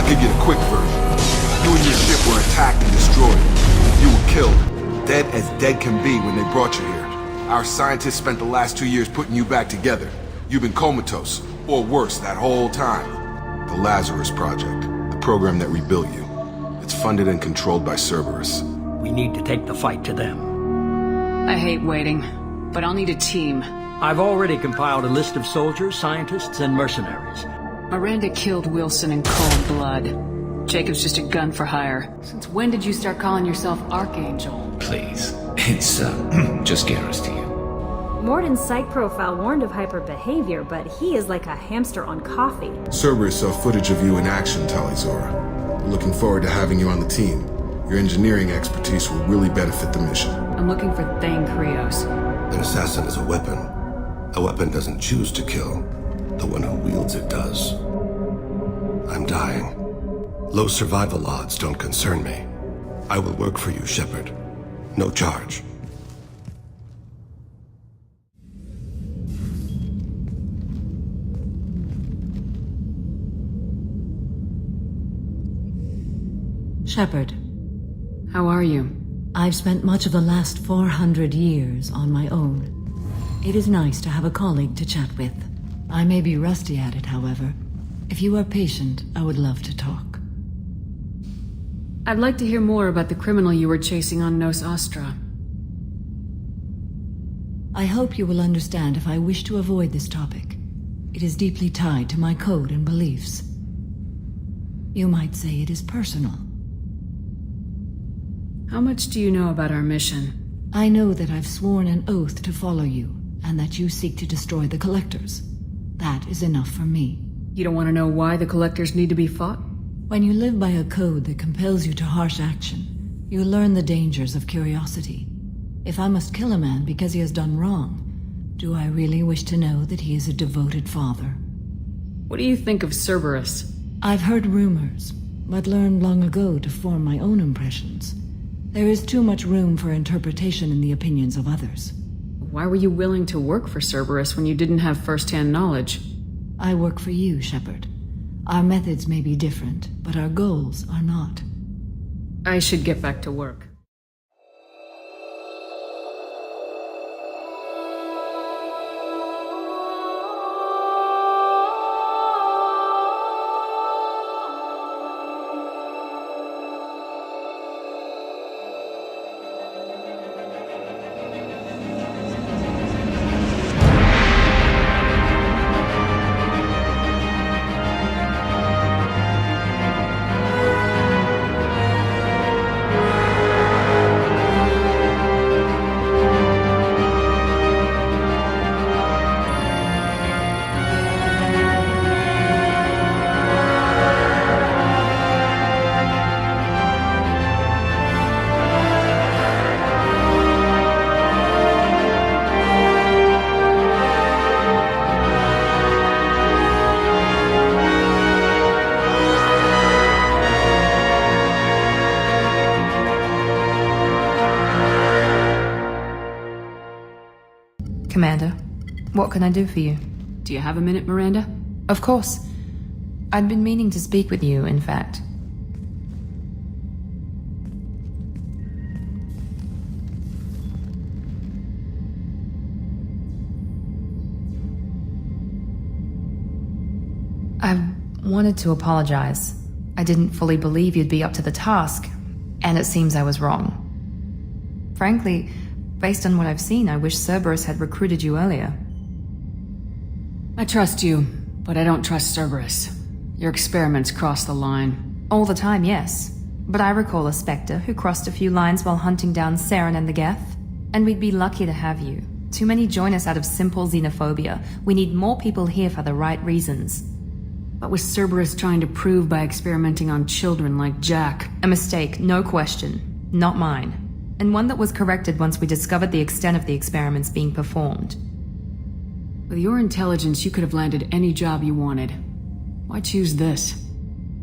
I'll give you the quick version. You and your ship were attacked and destroyed. You were killed, dead as dead can be when they brought you here. Our scientists spent the last 2 years putting you back together. You've been comatose, or worse, that whole time. The Lazarus Project, the program that rebuilt you. It's funded and controlled by Cerberus. We need to take the fight to them. I hate waiting, but I'll need a team. I've already compiled a list of soldiers, scientists, and mercenaries. Miranda killed Wilson in cold blood. Jacob's just a gun for hire. Since when did you start calling yourself Archangel? Please, it's, just get us to you. Morden's psych profile warned of hyperbehavior, but he is like a hamster on coffee. Cerberus saw footage of you in action, Talizora. We're looking forward to having you on the team. Your engineering expertise will really benefit the mission. I'm looking for Thane Krios. An assassin is a weapon. A weapon doesn't choose to kill. The one who wields it does. I'm dying. Low survival odds don't concern me. I will work for you, Shepard. No charge. Shepard. How are you? I've spent much of the last 400 years on my own. It is nice to have a colleague to chat with. I may be rusty at it, however. If you are patient, I would love to talk. I'd like to hear more about the criminal you were chasing on Nos Astra. I hope you will understand if I wish to avoid this topic. It is deeply tied to my code and beliefs. You might say it is personal. How much do you know about our mission? I know that I've sworn an oath to follow you, and that you seek to destroy the Collectors. That is enough for me. You don't want to know why the Collectors need to be fought? When you live by a code that compels you to harsh action, you learn the dangers of curiosity. If I must kill a man because he has done wrong, do I really wish to know that he is a devoted father? What do you think of Cerberus? I've heard rumors, but learned long ago to form my own impressions. There is too much room for interpretation in the opinions of others. Why were you willing to work for Cerberus when you didn't have first-hand knowledge? I work for you, Shepard. Our methods may be different, but our goals are not. I should get back to work. Commander, what can I do for you? Do you have a minute, Miranda? Of course. I'd been meaning to speak with you, in fact. I wanted to apologize. I didn't fully believe you'd be up to the task, and it seems I was wrong. Frankly, based on what I've seen, I wish Cerberus had recruited you earlier. I trust you, but I don't trust Cerberus. Your experiments cross the line. All the time, yes. But I recall a Spectre who crossed a few lines while hunting down Saren and the Geth. And we'd be lucky to have you. Too many join us out of simple xenophobia. We need more people here for the right reasons. What was Cerberus trying to prove by experimenting on children like Jack? A mistake, no question. Not mine. And one that was corrected once we discovered the extent of the experiments being performed. With your intelligence, you could have landed any job you wanted. Why choose this?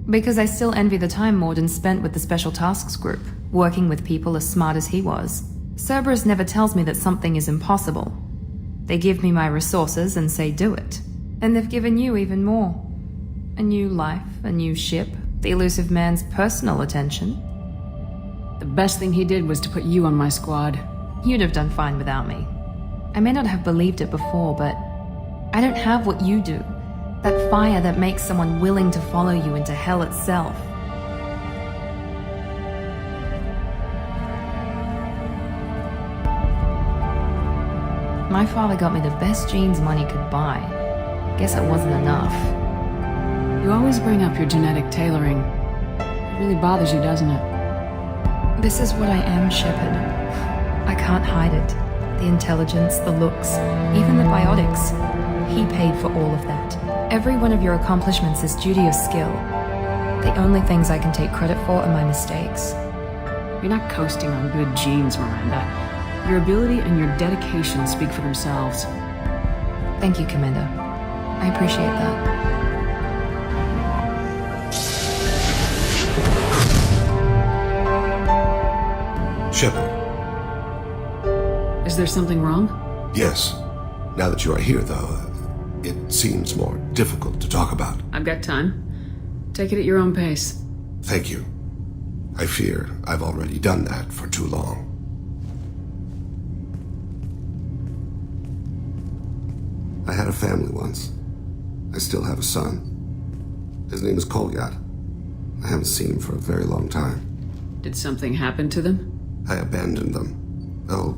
Because I still envy the time Morden spent with the Special Tasks Group, working with people as smart as he was. Cerberus never tells me that something is impossible. They give me my resources and say do it. And they've given you even more. A new life, a new ship, The elusive man's personal attention. The best thing he did was to put you on my squad. You'd have done fine without me. I may not have believed it before, but I don't have what you do. That fire that makes someone willing to follow you into hell itself. My father got me the best jeans money could buy. Guess it wasn't enough. You always bring up your genetic tailoring. It really bothers you, doesn't it? This is what I am, Shepard. I can't hide it. The intelligence, the looks, even the biotics. He paid for all of that. Every one of your accomplishments is due to your skill. The only things I can take credit for are my mistakes. You're not coasting on good genes, Miranda. Your ability and your dedication speak for themselves. Thank you, Commander. I appreciate that. Shepard. Is there something wrong? Yes. Now that you are here, though, it seems more difficult to talk about. I've got time. Take it at your own pace. Thank you. I fear I've already done that for too long. I had a family once. I still have a son. His name is Kolyat. I haven't seen him for a very long time. Did something happen to them? I abandoned them. Oh,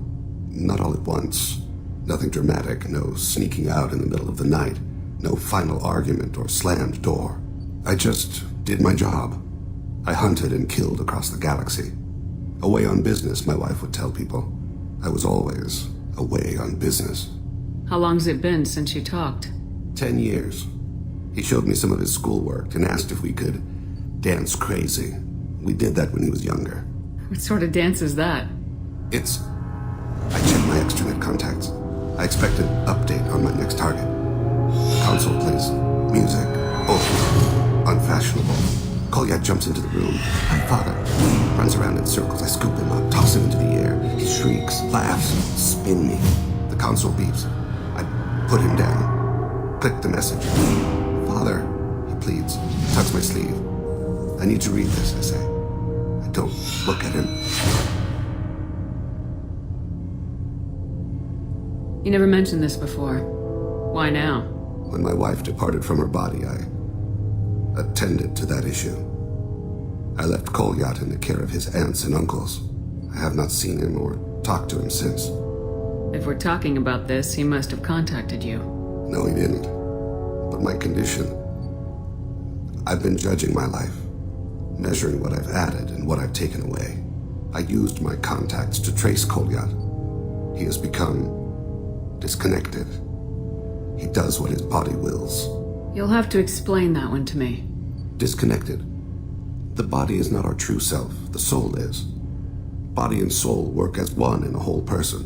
not all at once. Nothing dramatic, no sneaking out in the middle of the night, no final argument or slammed door. I just did my job. I hunted and killed across the galaxy. Away on business, my wife would tell people. I was always away on business. How long's it been since you talked? 10 years. He showed me some of his schoolwork and asked if we could dance crazy. We did that when he was younger. What sort of dance is that? It's... I checked my extranet contacts. I expect an update on my next target. Console plays music. Oh, unfashionable. Kolyat jumps into the room. My father runs around in circles. I scoop him up, toss him into the air. He shrieks, laughs, spin me. The console beeps. I put him down. Click the message. Father, he pleads. Tucks my sleeve. I need to read this, I say. I don't look at him. You never mentioned this before. Why now? When my wife departed from her body, I attended to that issue. I left Kolyat in the care of his aunts and uncles. I have not seen him or talked to him since. If we're talking about this, he must have contacted you. No, he didn't. But my condition... I've been judging my life, measuring what I've added and what I've taken away. I used my contacts to trace Kolyat. He has become disconnected. He does what his body wills. You'll have to explain that one to me. Disconnected. The body is not our true self, the soul is. Body and soul work as one in a whole person.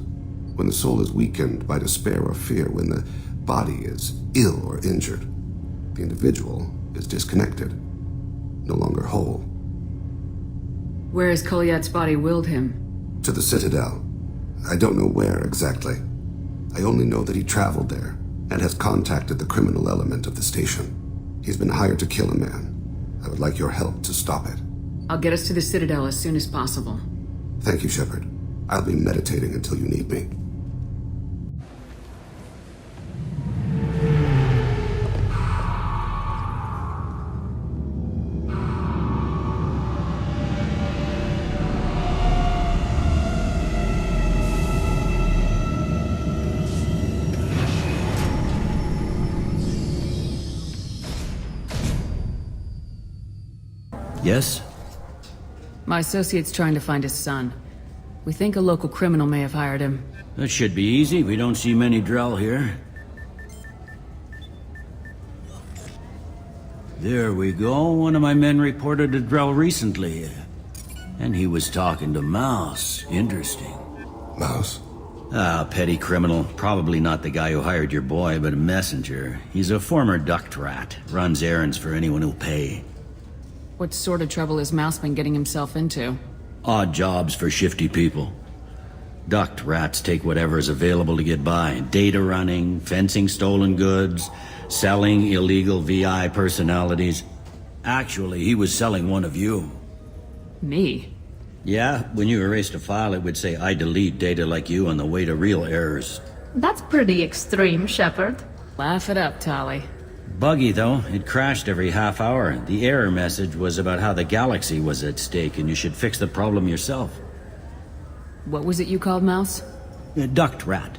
When the soul is weakened by despair or fear, when the body is ill or injured, the individual is disconnected, no longer whole. Where has Kolyat's body willed him? To the Citadel. I don't know where exactly. I only know that he traveled there and has contacted the criminal element of the station. He's been hired to kill a man. I would like your help to stop it. I'll get us to the Citadel as soon as possible. Thank you, Shepard. I'll be meditating until you need me. Yes? My associate's trying to find his son. We think a local criminal may have hired him. That should be easy. We don't see many Drell here. There we go. One of my men reported a Drell recently. And he was talking to Mouse. Interesting. Mouse? Ah, petty criminal. Probably not the guy who hired your boy, but a messenger. He's a former duct rat. Runs errands for anyone who'll pay. What sort of trouble has Mouse been getting himself into? Odd jobs for shifty people. Duct rats take whatever is available to get by. Data running, fencing stolen goods, selling illegal VI personalities. Actually, he was selling one of you. Me? Yeah, when you erased a file, it would say I delete data like you on the way to real errors. That's pretty extreme, Shepard. Laugh it up, Tali. Buggy, though. It crashed every half hour. The error message was about how the galaxy was at stake, and you should fix the problem yourself. What was it you called Mouse? Duct rat.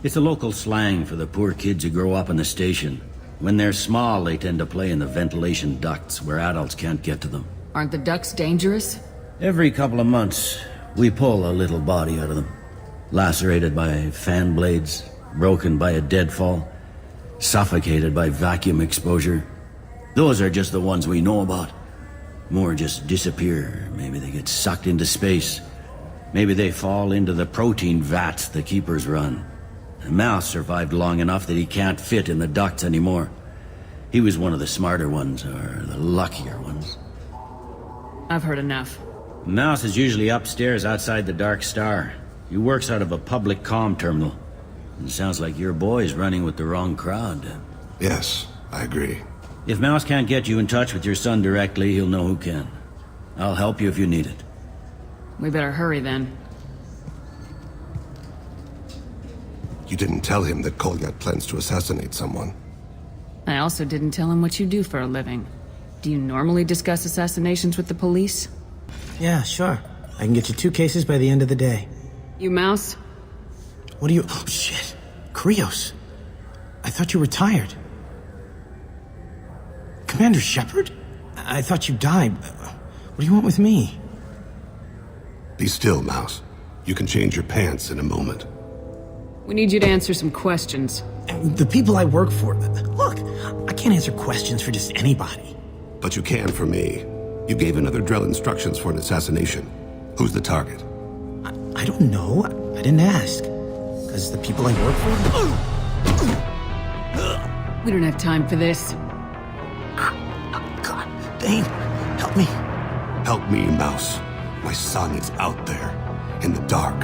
It's a local slang for the poor kids who grow up in the station. When they're small, they tend to play in the ventilation ducts where adults can't get to them. Aren't the ducks dangerous? Every couple of months, we pull a little body out of them. Lacerated by fan blades, broken by a deadfall, suffocated by vacuum exposure. Those are just the ones we know about. More just disappear. Maybe they get sucked into space. Maybe they fall into the protein vats the keepers run. Mouse survived long enough that he can't fit in the ducts anymore. He was one of the smarter ones, or the luckier ones. I've heard enough. Mouse is usually upstairs outside the Dark Star. He works out of a public comm terminal. It sounds like your boy's running with the wrong crowd. Yes, I agree. If Mouse can't get you in touch with your son directly, he'll know who can. I'll help you if you need it. We better hurry then. You didn't tell him that Kolyat plans to assassinate someone. I also didn't tell him what you do for a living. Do you normally discuss assassinations with the police? Yeah, sure. I can get you 2 cases by the end of the day. You Mouse? What are you... Oh, shit. Krios. I thought you retired. Commander Shepard? I thought you died. What do you want with me? Be still, Mouse. You can change your pants in a moment. We need you to answer some questions. The people I work for... Look, I can't answer questions for just anybody. But you can for me. You gave another Drell instructions for an assassination. Who's the target? I don't know. I didn't ask. Because the people I work for... We don't have time for this. God, Thane, help me. Help me, Mouse. My son is out there, in the dark.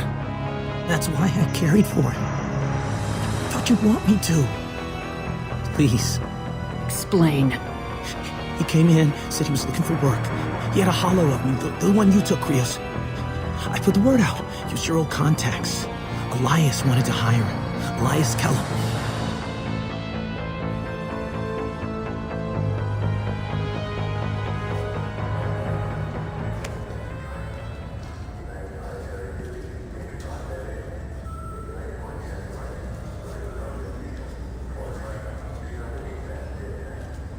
That's why I carried for him. I thought you'd want me to. Please. Explain. He came in, said he was looking for work. He had a hollow of me, the one you took, Krios. I put the word out. Used your old contacts. Elias wanted to hire him. Elias Kellum.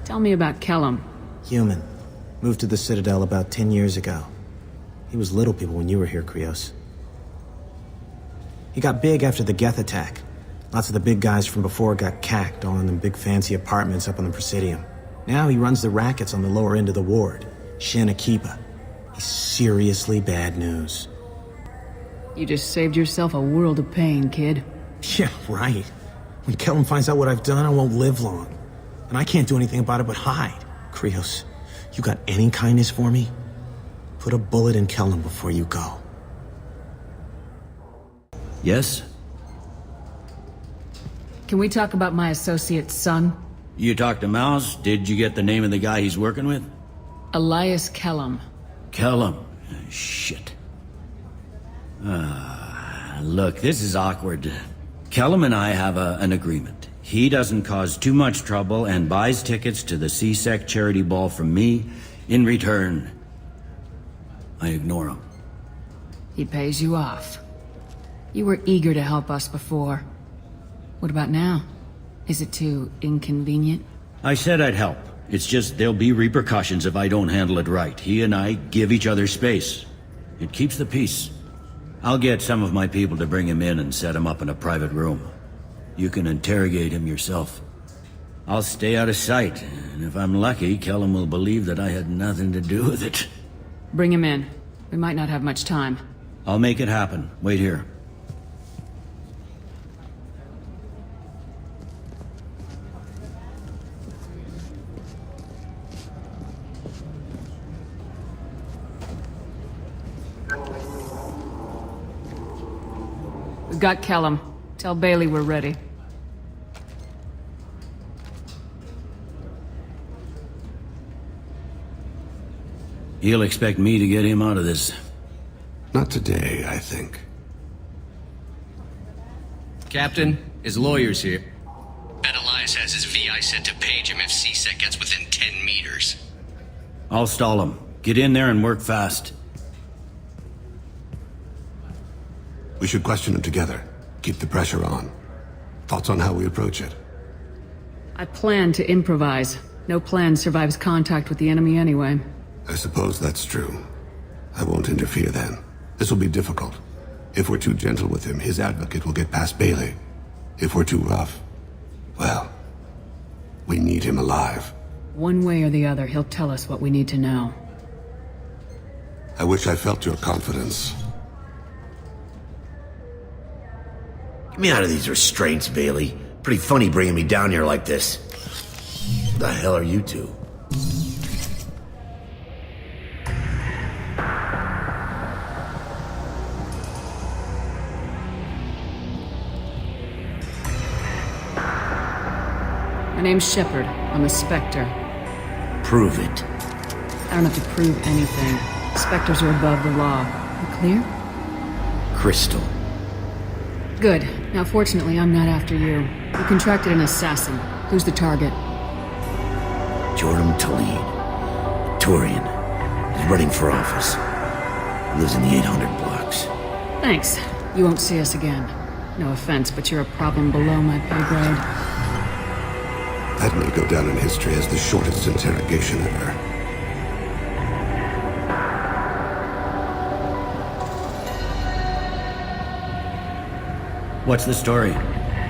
Tell me about Kellum. Human. Moved to the Citadel about 10 years ago. He was little people when you were here, Krios. He got big after the Geth attack. Lots of the big guys from before got cacked all in them big fancy apartments up on the Presidium. Now he runs the rackets on the lower end of the ward. Shin Akiba. He's seriously bad news. You just saved yourself a world of pain, kid. Yeah, right. When Kellum finds out what I've done, I won't live long. And I can't do anything about it but hide. Krios, you got any kindness for me? Put a bullet in Kellum before you go. Yes? Can we talk about my associate's son? You talked to Mouse? Did you get the name of the guy he's working with? Elias Kellum. Kellum. Shit. Look, this is awkward. Kellum and I have an agreement. He doesn't cause too much trouble and buys tickets to the C-Sec charity ball from me. In return, I ignore him. He pays you off. You were eager to help us before. What about now? Is it too inconvenient? I said I'd help. It's just there'll be repercussions if I don't handle it right. He and I give each other space. It keeps the peace. I'll get some of my people to bring him in and set him up in a private room. You can interrogate him yourself. I'll stay out of sight, and if I'm lucky, Kellum will believe that I had nothing to do with it. Bring him in. We might not have much time. I'll make it happen. Wait here. We've got Kellum. Tell Bailey we're ready. He'll expect me to get him out of this. Not today, I think. Captain, his lawyer's here. Bet Elias has his VI set to page him if CSEC gets within 10 meters. I'll stall him. Get in there and work fast. We should question him together. Keep the pressure on. Thoughts on how we approach it? I plan to improvise. No plan survives contact with the enemy anyway. I suppose that's true. I won't interfere then. This will be difficult. If we're too gentle with him, his advocate will get past Bailey. If we're too rough, well, we need him alive. One way or the other, he'll tell us what we need to know. I wish I felt your confidence. Get me out of these restraints, Bailey. Pretty funny bringing me down here like this. What the hell are you two? My name's Shepard. I'm a Spectre. Prove it. I don't have to prove anything. Spectres are above the law. You clear? Crystal. Good. Now, fortunately, I'm not after you. You contracted an assassin. Who's the target? Jordan Talid. Turian. He's running for office. Lives in the 800 blocks. Thanks. You won't see us again. No offense, but you're a problem below my pay grade. That may go down in history as the shortest interrogation ever. What's the story?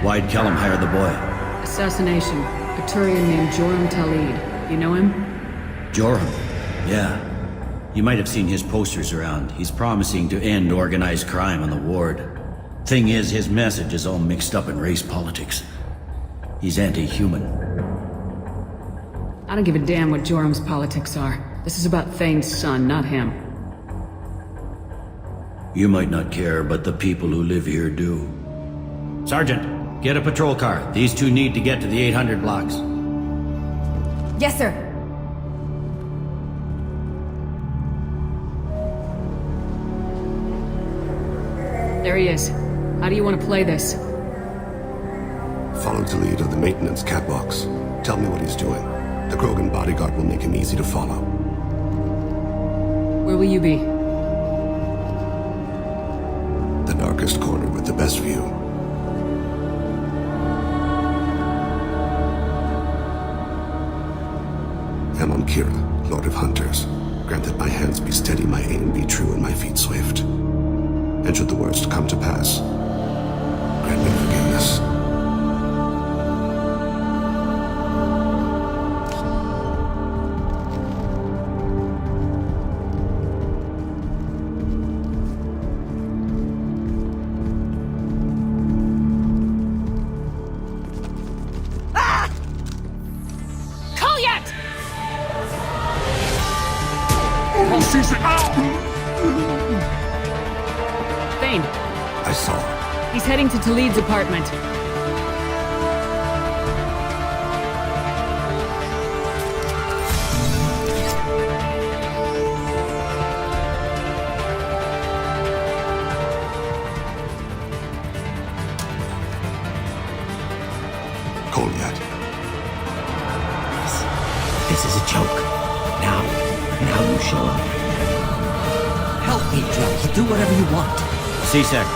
Why'd Kellum hire the boy? Assassination. A Turian named Joram Talid. You know him? Joram? Yeah. You might have seen his posters around. He's promising to end organized crime on the ward. Thing is, his message is all mixed up in race politics. He's anti-human. I don't give a damn what Joram's politics are. This is about Thane's son, not him. You might not care, but the people who live here do. Sergeant, get a patrol car. These two need to get to the 800 blocks. Yes, sir. There he is. How do you want to play this? Follow the lead of the maintenance catwalks. Tell me what he's doing. The Krogan bodyguard will make him easy to follow. Where will you be? The darkest corner with the best view. I'm on Kira, Lord of Hunters. Grant that my hands be steady, my aim be true, and my feet swift. And should the worst come to pass, grant me forgiveness. Thane. I saw. He's heading to Talid's apartment. Cold yet? This is a joke. Now you show up. Help me, Drake. Do whatever you want. C-Sec.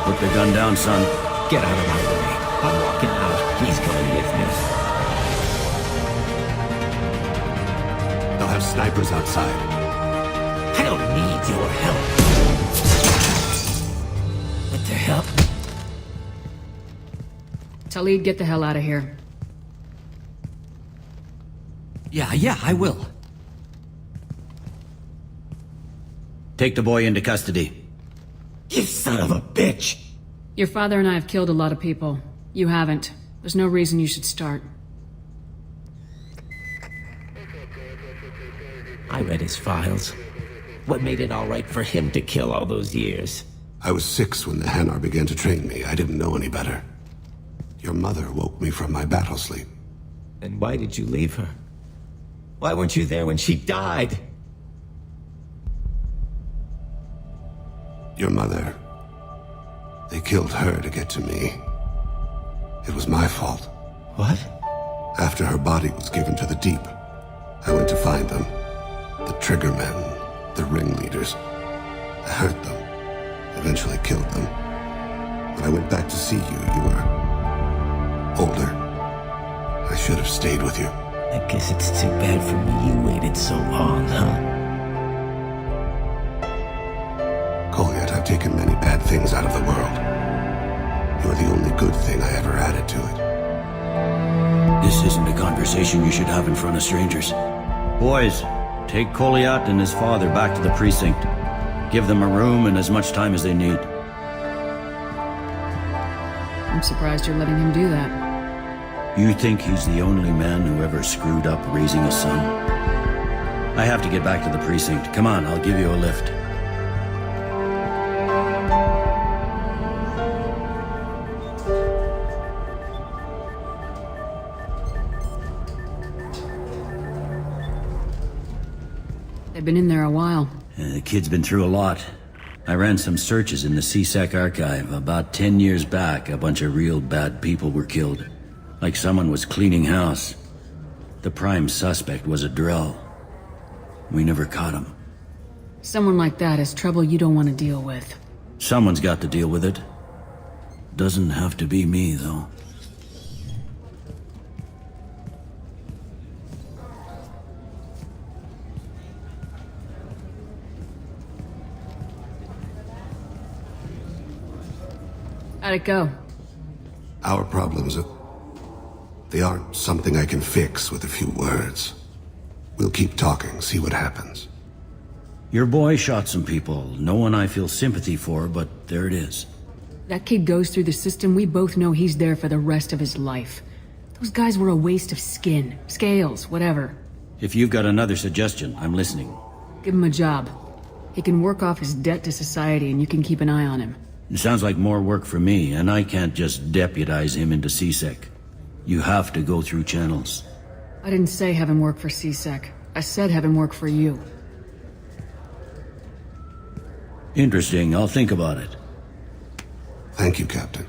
Put the gun down, son. Get out of my way. I'm walking out. He's coming with me. They'll have snipers outside. I don't need your help. What the hell? Talid, get the hell out of here. Yeah, I will. Take the boy into custody. You son of a bitch! Your father and I have killed a lot of people. You haven't. There's no reason you should start. I read his files. What made it all right for him to kill all those years? I was 6 when the Hanar began to train me. I didn't know any better. Your mother woke me from my battle sleep. And why did you leave her? Why weren't you there when she died? Your mother. They killed her to get to me. It was my fault. What? After her body was given to the deep, I went to find them. The triggermen, the ringleaders. I hurt them, eventually killed them. When I went back to see you, you were older. I should have stayed with you. I guess it's too bad for me you waited so long, huh? Goliath, I've taken many bad things out of the world. You're the only good thing I ever added to it. This isn't a conversation you should have in front of strangers. Boys, take Goliath and his father back to the precinct. Give them a room and as much time as they need. I'm surprised you're letting him do that. You think he's the only man who ever screwed up raising a son? I have to get back to the precinct. Come on, I'll give you a lift. They've been in there a while. The kid's been through a lot. I ran some searches in the CSEC archive. About 10 years back, a bunch of real bad people were killed. Like someone was cleaning house. The prime suspect was a drill. We never caught him. Someone like that is trouble you don't want to deal with. Someone's got to deal with it. Doesn't have to be me, though. How'd it go? Our problems, they aren't something I can fix with a few words. We'll keep talking, see what happens. Your boy shot some people. No one I feel sympathy for, but there it is. That kid goes through the system, we both know he's there for the rest of his life. Those guys were a waste of skin, scales, whatever. If you've got another suggestion, I'm listening. Give him a job. He can work off his debt to society and you can keep an eye on him. It sounds like more work for me, and I can't just deputize him into CSEC. You have to go through channels. I didn't say have him work for CSEC. I said have him work for you. Interesting, I'll think about it. Thank you, Captain.